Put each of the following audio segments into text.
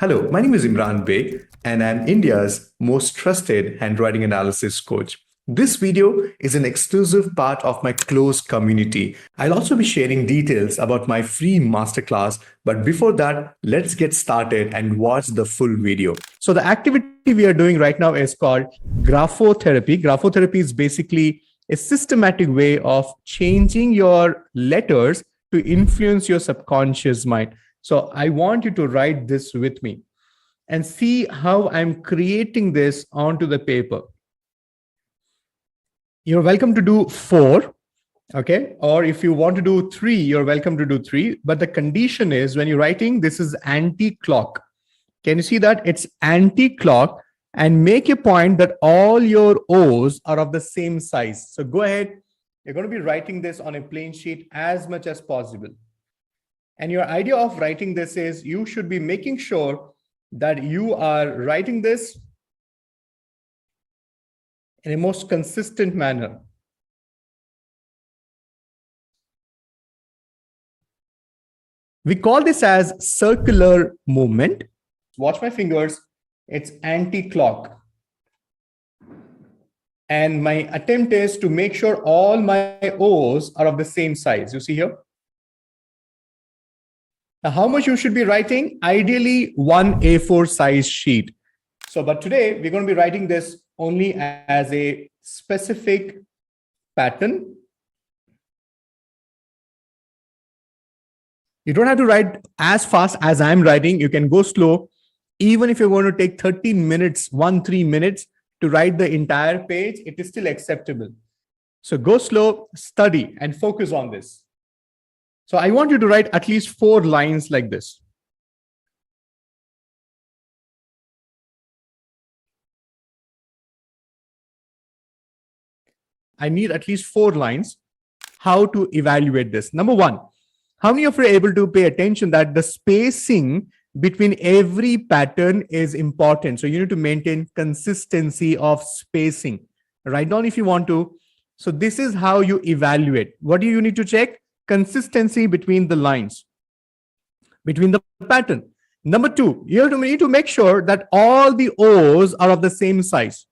Hello, my name is Imran Baig, and I'm India's most trusted handwriting analysis coach. This video is an exclusive part of my close community. I'll also be sharing details about my free masterclass, but before that, let's get started and watch the full video. So, the activity we are doing right now is called graphotherapy. Graphotherapy is basically a systematic way of changing your letters to influence your subconscious mind. So I want you to write this with me and see how I'm creating this onto the paper. You're welcome to do 4, okay? Or if you want to do 3, you're welcome to do 3. But the condition is when you're writing, this is anti-clock. Can you see that? It's anti-clock, and make a point that all your O's are of the same size. So go ahead. You're going to be writing this on a plain sheet as much as possible. And your idea of writing this is you should be making sure that you are writing this in a most consistent manner. We call this as circular movement. Watch my fingers. It's anti-clock. And my attempt is to make sure all my O's are of the same size. You see here? Now, how much you should be writing? Ideally, 1 A4 size sheet. So, but today we're going to be writing this only as a specific pattern. You don't have to write as fast as I'm writing. You can go slow. Even if you're going to take 13 minutes, 3 minutes to write the entire page, it is still acceptable. So go slow, study, and focus on this. So I want you to write at least 4 lines like this. I need at least 4 lines. How to evaluate this? Number 1, how many of you are able to pay attention that the spacing between every pattern is important? So you need to maintain consistency of spacing. Write down if you want to. So this is how you evaluate. What do you need to check? Consistency between the lines, between the pattern. Number 2, you need to make sure that all the O's are of the same size.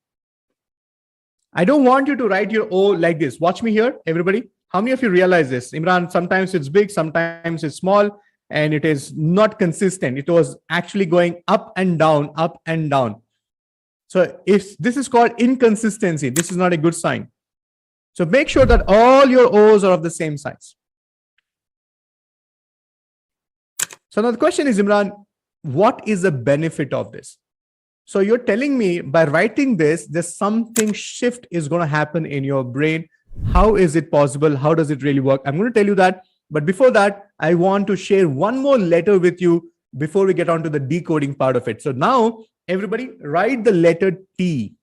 I don't want you to write your O like this. Watch me here, everybody. How many of you realize this? Imran, sometimes it's big, sometimes it's small, and it is not consistent. It was actually going up and down, up and down. So if this is called inconsistency, this is not a good sign. So make sure that all your O's are of the same size. So now the question is, Imran, what is the benefit of this? So you're telling me by writing this, there's something shift is going to happen in your brain. How is it possible? How does it really work? I'm going to tell you that. But before that, I want to share one more letter with you before we get on to the decoding part of it. So now everybody write the letter T.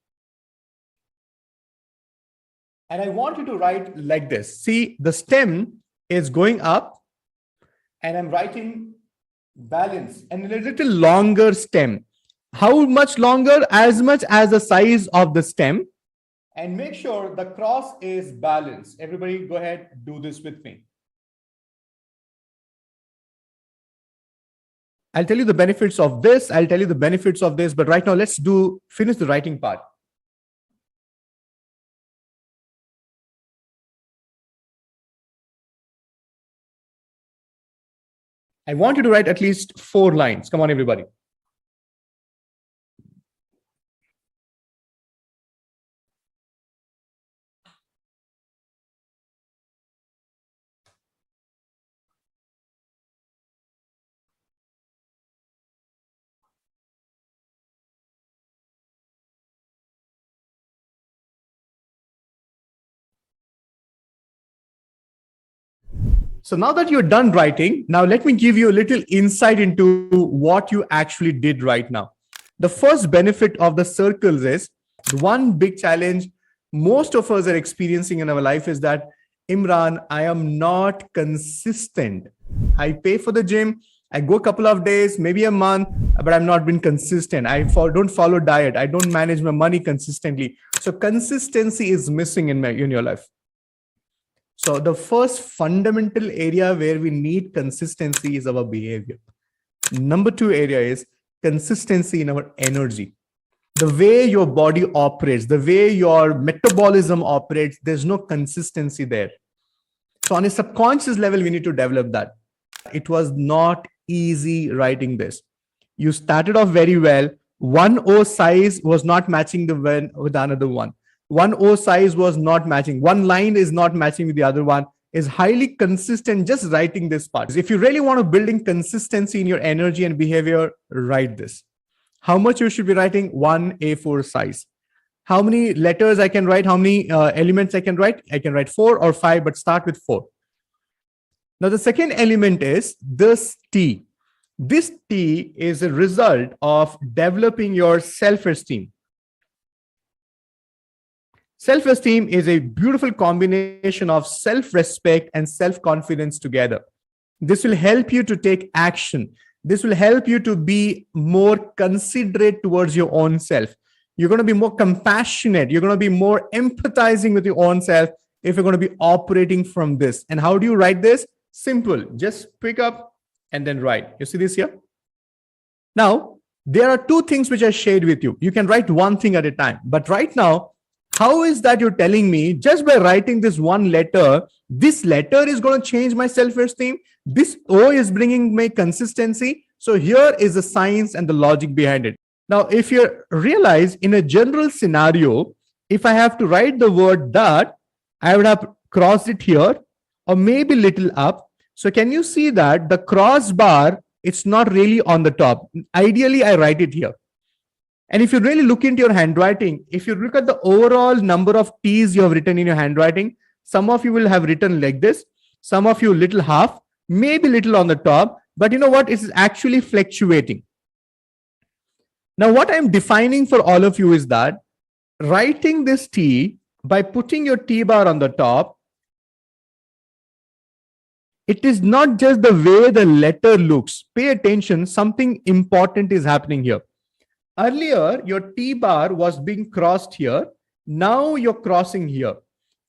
And I want you to write like this. See, the stem is going up and I'm writing balance and a little longer stem. How much longer? As much as the size of the stem. And make sure the cross is balanced. Everybody go ahead, do this with me. I'll tell you the benefits of this. I'll tell you the benefits of this. But right now, let's finish the writing part. I want you to write at least 4 lines. Come on, everybody. So now that you're done writing, now let me give you a little insight into what you actually did right now. The first benefit of the circles is one big challenge most of us are experiencing in our life is that, Imran, I am not consistent. I pay for the gym. I go a couple of days, maybe a month, but I'm not been consistent. Don't follow diet. I don't manage my money consistently. So consistency is missing in your life. So the first fundamental area where we need consistency is our behavior. Number 2 area is consistency in our energy. The way your body operates, the way your metabolism operates, there's no consistency there. So on a subconscious level, we need to develop that. It was not easy writing this. You started off very well. One O size was not matching the one with another one. One O size was not matching. One line is not matching with the other one. Is highly consistent just writing this part. If you really want to build in consistency in your energy and behavior, write this. How much you should be writing? One A4 size. How many letters I can write? How many elements I can write? I can write 4 or 5, but start with 4. Now, the second element is this T. This T is a result of developing your self-esteem. Self-esteem is a beautiful combination of self-respect and self-confidence together. This will help you to take action. This will help you to be more considerate towards your own self. You're going to be more compassionate. You're going to be more empathizing with your own self if you're going to be operating from this. And how do you write this? Simple. Just pick up and then write. You see this here? Now, there are two things which I shared with you. You can write one thing at a time. But right now, how is that you're telling me just by writing this one letter, this letter is going to change my self-esteem? This O is bringing me consistency. So here is the science and the logic behind it. Now, if you realize in a general scenario, if I have to write the word that, I would have crossed it here or maybe little up. So can you see that the crossbar, it's not really on the top. Ideally, I write it here. And if you really look into your handwriting, if you look at the overall number of T's you have written in your handwriting, some of you will have written like this, some of you little half, maybe little on the top, but you know what? It's actually fluctuating. Now, what I'm defining for all of you is that writing this T by putting your T bar on the top, it is not just the way the letter looks. Pay attention, something important is happening here. Earlier, your T bar was being crossed here. Now you're crossing here.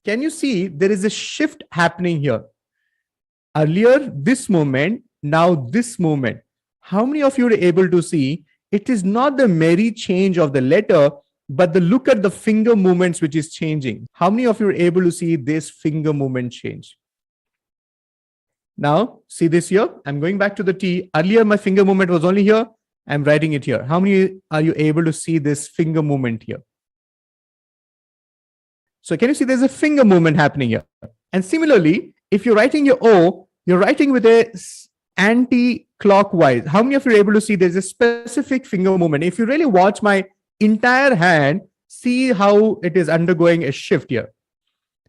Can you see there is a shift happening here? Earlier, this moment, now this moment. How many of you are able to see it is not the merry change of the letter, but the look at the finger movements which is changing? How many of you are able to see this finger movement change? Now, see this here. I'm going back to the T. Earlier, my finger movement was only here. I'm writing it here. How many are you able to see this finger movement here? So can you see there's a finger movement happening here? And similarly, if you're writing your O, you're writing with a anti-clockwise. How many of you are able to see there's a specific finger movement? If you really watch my entire hand, see how it is undergoing a shift here.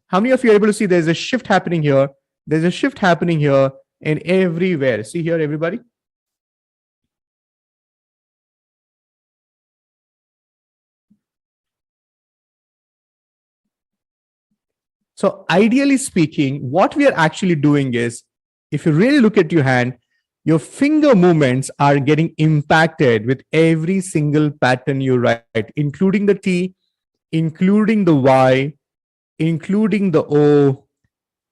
How many of you are able to see there's a shift happening here? There's a shift happening here and everywhere. See here, everybody? So ideally speaking, what we are actually doing is, if you really look at your hand, your finger movements are getting impacted with every single pattern you write, including the T, including the Y, including the O,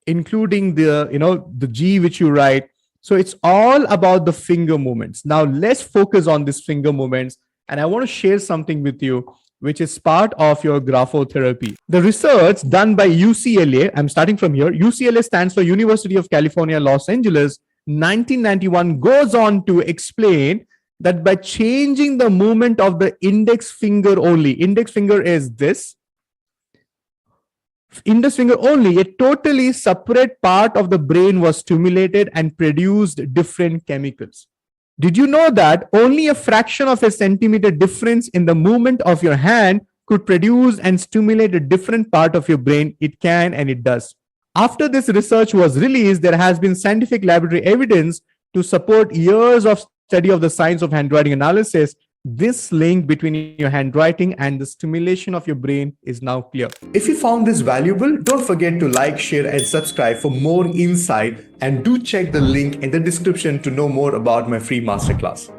including the G which you write. So it's all about the finger movements. Now let's focus on these finger movements. And I want to share something with you, which is part of your graphotherapy. The research done by UCLA, I'm starting from here. UCLA stands for University of California, Los Angeles, 1991, goes on to explain that by changing the movement of the index finger only, index finger is this, index finger only, a totally separate part of the brain was stimulated and produced different chemicals. Did you know that only a fraction of a centimeter difference in the movement of your hand could produce and stimulate a different part of your brain? It can and it does. After this research was released, there has been scientific laboratory evidence to support years of study of the science of handwriting analysis. This link between your handwriting and the stimulation of your brain is now clear. If you found this valuable, don't forget to like, share, and subscribe for more insight. And do check the link in the description to know more about my free masterclass.